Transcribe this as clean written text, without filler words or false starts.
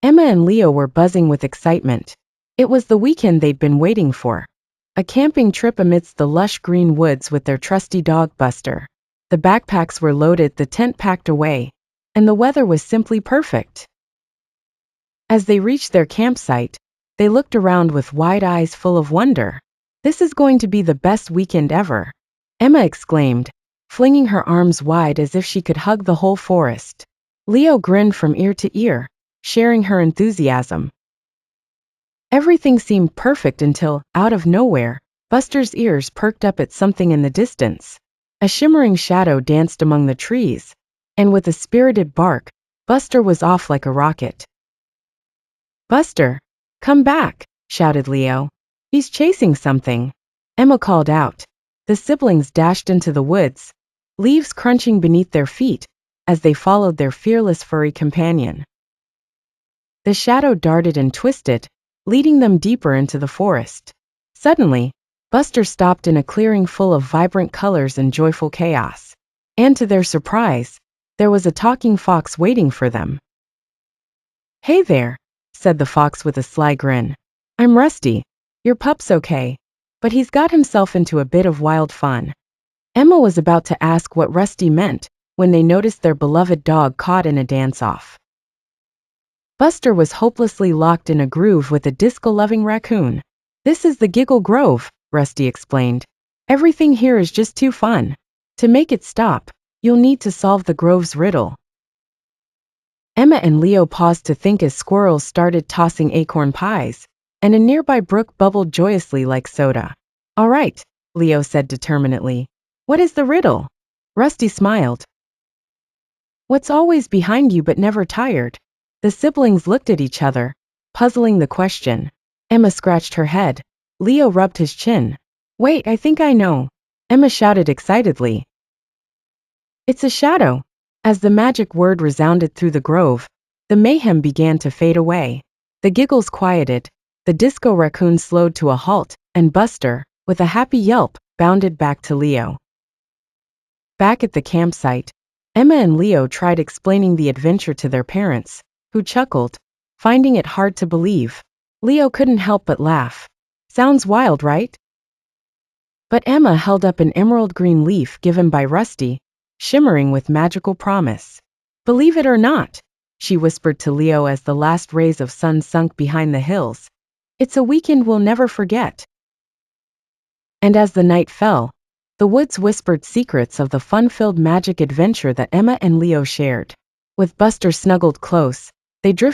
Emma and Leo were buzzing with excitement. It was the weekend they'd been waiting for. A camping trip amidst the lush green woods with their trusty dog Buster. The backpacks were loaded, the tent packed away, and the weather was simply perfect. As they reached their campsite, they looked around with wide eyes full of wonder. "This is going to be the best weekend ever," Emma exclaimed, flinging her arms wide as if she could hug the whole forest. Leo grinned from ear to ear, sharing her enthusiasm. Everything seemed perfect until, out of nowhere, Buster's ears perked up at something in the distance. A shimmering shadow danced among the trees, and with a spirited bark, Buster was off like a rocket. "Buster, come back," shouted Leo. "He's chasing something," Emma called out. The siblings dashed into the woods, leaves crunching beneath their feet, as they followed their fearless furry companion. The shadow darted and twisted, leading them deeper into the forest. Suddenly, Buster stopped in a clearing full of vibrant colors and joyful chaos. And to their surprise, there was a talking fox waiting for them. "Hey there," said the fox with a sly grin. "I'm Rusty. Your pup's okay, but he's got himself into a bit of wild fun." Emma was about to ask what Rusty meant when they noticed their beloved dog caught in a dance-off. Buster was hopelessly locked in a groove with a disco-loving raccoon. "This is the Giggle Grove," Rusty explained. "Everything here is just too fun. To make it stop, you'll need to solve the grove's riddle." Emma and Leo paused to think as squirrels started tossing acorn pies, and a nearby brook bubbled joyously like soda. "All right," Leo said determinedly. "What is the riddle?" Rusty smiled. "What's always behind you but never tired?" The siblings looked at each other, puzzling the question. Emma scratched her head. Leo rubbed his chin. "Wait, I think I know," Emma shouted excitedly. "It's a shadow." As the magic word resounded through the grove, the mayhem began to fade away. The giggles quieted, the disco raccoon slowed to a halt, and Buster, with a happy yelp, bounded back to Leo. Back at the campsite, Emma and Leo tried explaining the adventure to their parents, who chuckled, finding it hard to believe. Leo couldn't help but laugh. "Sounds wild, right?" But Emma held up an emerald green leaf given by Rusty, shimmering with magical promise. "Believe it or not," she whispered to Leo as the last rays of sun sunk behind the hills, "it's a weekend we'll never forget." And as the night fell, the woods whispered secrets of the fun-filled magic adventure that Emma and Leo shared. With Buster snuggled close, they drifted